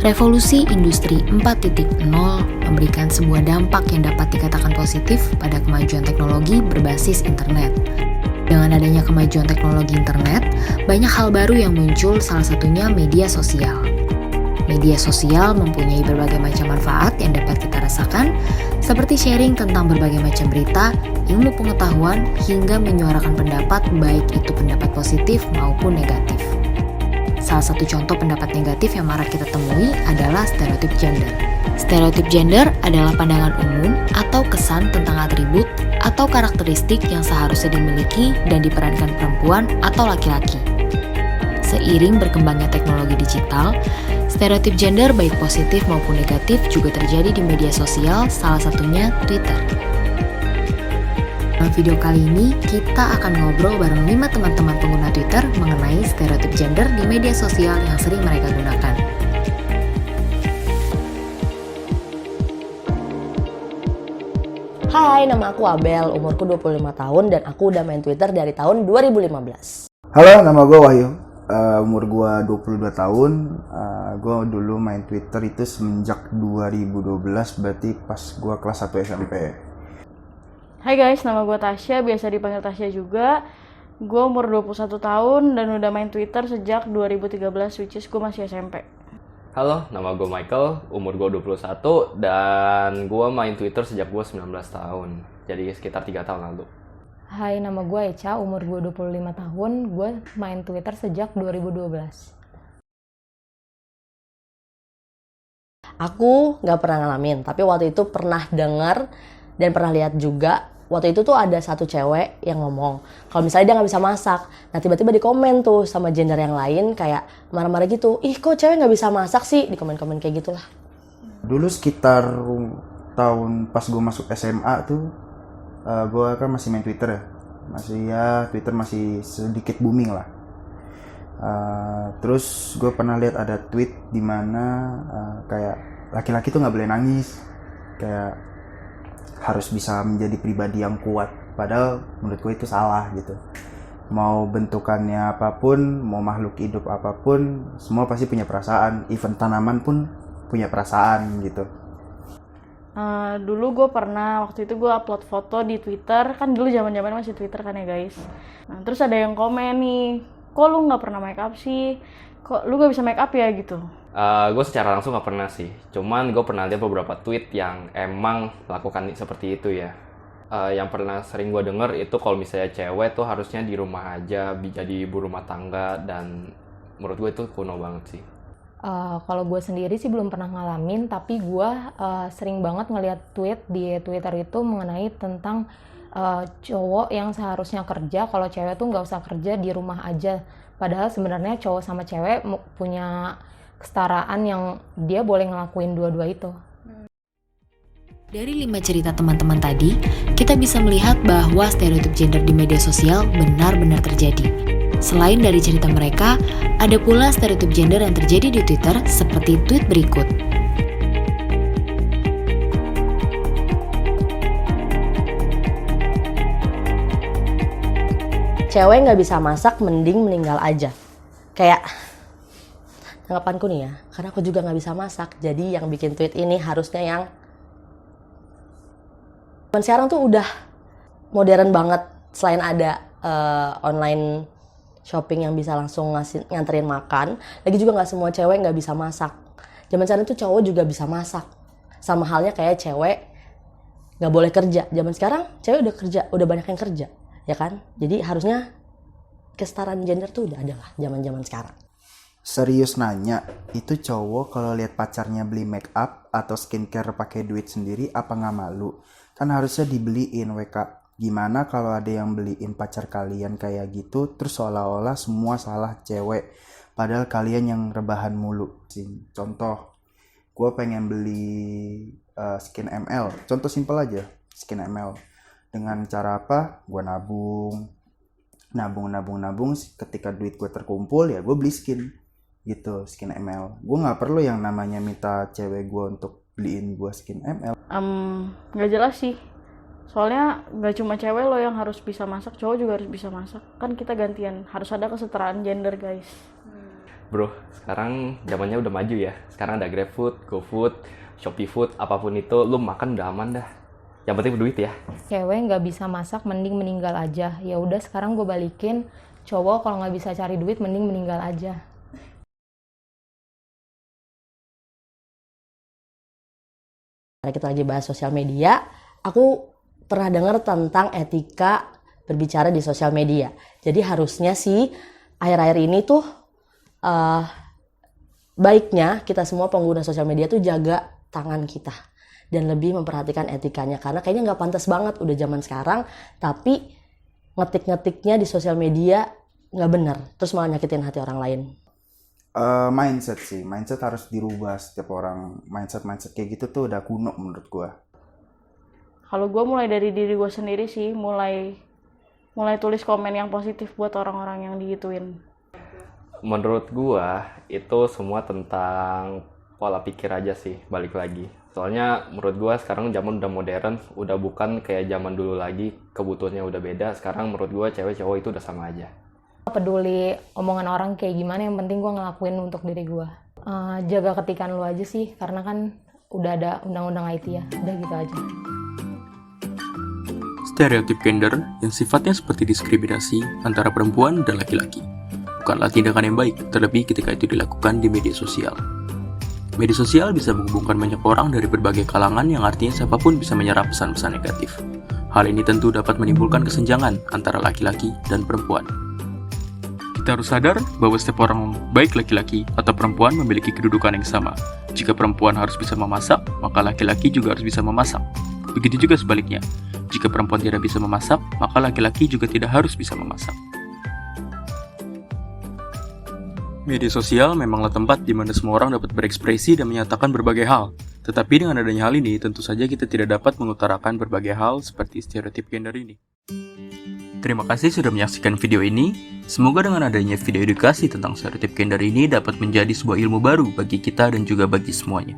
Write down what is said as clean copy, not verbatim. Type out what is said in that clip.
Revolusi Industri 4.0 memberikan sebuah dampak yang dapat dikatakan positif pada kemajuan teknologi berbasis internet. Dengan adanya kemajuan teknologi internet, banyak hal baru yang muncul, salah satunya media sosial. Media sosial mempunyai berbagai macam manfaat yang dapat kita rasakan, seperti sharing tentang berbagai macam berita, ilmu pengetahuan, hingga menyuarakan pendapat, baik itu pendapat positif maupun negatif. Salah satu contoh pendapat negatif yang marak kita temui adalah stereotip gender. Stereotip gender adalah pandangan umum atau kesan tentang atribut atau karakteristik yang seharusnya dimiliki dan diperankan perempuan atau laki-laki. Seiring berkembangnya teknologi digital, stereotip gender baik positif maupun negatif juga terjadi di media sosial, salah satunya Twitter. Dalam video kali ini, kita akan ngobrol bareng 5 teman-teman pengguna Twitter mengenai stereotip gender di media sosial yang sering mereka gunakan. Hai, nama aku Abel, umurku 25 tahun dan aku udah main Twitter dari tahun 2015. Halo, nama gue Wahyu, umur gue 22 tahun. Gue dulu main Twitter itu semenjak 2012, berarti pas gue kelas 1 SMP. Hai guys, nama gue Tasya, biasa dipanggil Tasya juga. Gue umur 21 tahun dan udah main Twitter sejak 2013, which is gue masih SMP. Halo, nama gue Michael, umur gue 21 dan gue main Twitter sejak gue 19 tahun. Jadi sekitar 3 tahun lalu. Hai, nama gue Echa, umur gue 25 tahun, gue main Twitter sejak 2012. Aku nggak pernah ngalamin, tapi waktu itu pernah dengar dan pernah lihat juga. Waktu itu tuh ada satu cewek yang ngomong kalau misalnya dia nggak bisa masak. Nah tiba-tiba di komen tuh sama gender yang lain kayak marah-marah gitu. Ih kok cewek nggak bisa masak sih? Di komen-komen kayak gitulah. Dulu sekitar tahun pas gue masuk SMA tuh, gue kan masih main Twitter ya. Twitter masih sedikit booming lah. Terus gue pernah lihat ada tweet di mana kayak laki-laki tuh nggak boleh nangis, kayak harus bisa menjadi pribadi yang kuat. Padahal menurut gue itu salah gitu. Mau bentukannya apapun, mau makhluk hidup apapun, semua pasti punya perasaan. Even tanaman pun punya perasaan gitu. Dulu gue pernah, waktu itu gue upload foto di Twitter. Kan dulu zaman-zaman masih Twitter kan ya guys. Nah, terus ada yang komen nih, kok lu gak pernah make up sih? Kok lu gak bisa make up ya gitu? Gue secara langsung gak pernah sih, cuman gue pernah lihat beberapa tweet yang emang melakukan seperti itu ya. Yang pernah sering gue denger itu kalau misalnya cewek tuh harusnya di rumah aja, jadi ibu rumah tangga, dan menurut gue itu kuno banget sih. Kalau gue sendiri sih belum pernah ngalamin, tapi gue sering banget ngeliat tweet di Twitter itu mengenai tentang cowok yang seharusnya kerja, kalau cewek tuh nggak usah kerja, di rumah aja. Padahal sebenarnya cowok sama cewek punya kesetaraan yang dia boleh ngelakuin dua-dua itu. Dari 5 cerita teman-teman tadi, kita bisa melihat bahwa stereotip gender di media sosial benar-benar terjadi. Selain dari cerita mereka, ada pula stereotip gender yang terjadi di Twitter seperti tweet berikut. Cewek nggak bisa masak, mending meninggal aja. Kayak tanggapanku nih ya, karena aku juga nggak bisa masak. Jadi yang bikin tweet ini harusnya yang sekarang tuh udah modern banget. Selain ada online shopping yang bisa langsung nganterin makan, lagi juga nggak semua cewek nggak bisa masak. Zaman sekarang tuh cowok juga bisa masak. Sama halnya kayak cewek nggak boleh kerja. Zaman sekarang cewek udah kerja, udah banyak yang kerja, ya kan? Jadi harusnya kesetaraan gender tuh udah ada lah zaman-zaman sekarang. Serius nanya, itu cowok kalau lihat pacarnya beli make up atau skincare pakai duit sendiri apa nggak malu? Kan harusnya dibeliin WK. Gimana kalau ada yang beliin pacar kalian kayak gitu, terus seolah-olah semua salah cewek, padahal kalian yang rebahan mulu. Contoh, gue pengen beli skin ML. Contoh simpel aja, skin ML. Dengan cara apa? Gue nabung. Ketika duit gue terkumpul ya gue beli skin gitu, skin ML. Gue nggak perlu yang namanya minta cewek gue untuk beliin gue skin ML. Nggak jelas sih. Soalnya nggak cuma cewek lo yang harus bisa masak, cowok juga harus bisa masak. Kan kita gantian, harus ada kesetaraan gender guys. Bro, sekarang zamannya udah maju ya. Sekarang ada GrabFood, GoFood, ShopeeFood, apapun itu, lu makan udah aman dah. Yang penting berduit ya. Cewek nggak bisa masak, mending meninggal aja. Ya udah, sekarang gue balikin, cowok kalau nggak bisa cari duit, mending meninggal aja. Karena kita lagi bahas sosial media, aku pernah dengar tentang etika berbicara di sosial media. Jadi harusnya sih akhir-akhir ini tuh baiknya kita semua pengguna sosial media tuh jaga tangan kita dan lebih memperhatikan etikanya, karena kayaknya nggak pantas banget udah zaman sekarang tapi ngetik-ngetiknya di sosial media nggak benar, terus malah nyakitin hati orang lain. Mindset sih, mindset harus dirubah setiap orang. Mindset kayak gitu tuh udah kuno menurut gua. Kalau gue mulai dari diri gue sendiri sih, mulai tulis komen yang positif buat orang-orang yang digituin. Menurut gua itu semua tentang pola pikir aja sih, balik lagi. Soalnya menurut gua sekarang zaman udah modern, udah bukan kayak zaman dulu lagi, kebutuhannya udah beda. Sekarang menurut gua cewek cowok itu udah sama aja. Peduli omongan orang kayak gimana, yang penting gue ngelakuin untuk diri gue. Jaga ketikan lu aja sih, karena kan udah ada undang-undang IT ya, udah gitu aja. Stereotip gender yang sifatnya seperti diskriminasi antara perempuan dan laki-laki bukanlah tindakan yang baik, terlebih ketika itu dilakukan di media sosial. Media sosial bisa menghubungkan banyak orang dari berbagai kalangan, yang artinya siapapun bisa menyerap pesan-pesan negatif. Hal ini tentu dapat menimbulkan kesenjangan antara laki-laki dan perempuan. Kita harus sadar bahwa setiap orang, baik laki-laki atau perempuan, memiliki kedudukan yang sama. Jika perempuan harus bisa memasak, maka laki-laki juga harus bisa memasak. Begitu juga sebaliknya. Jika perempuan tidak bisa memasak, maka laki-laki juga tidak harus bisa memasak. Media sosial memanglah tempat di mana semua orang dapat berekspresi dan menyatakan berbagai hal. Tetapi dengan adanya hal ini, tentu saja kita tidak dapat mengutarakan berbagai hal seperti stereotip gender ini. Terima kasih sudah menyaksikan video ini. Semoga dengan adanya video edukasi tentang stereotip gender ini dapat menjadi sebuah ilmu baru bagi kita dan juga bagi semuanya.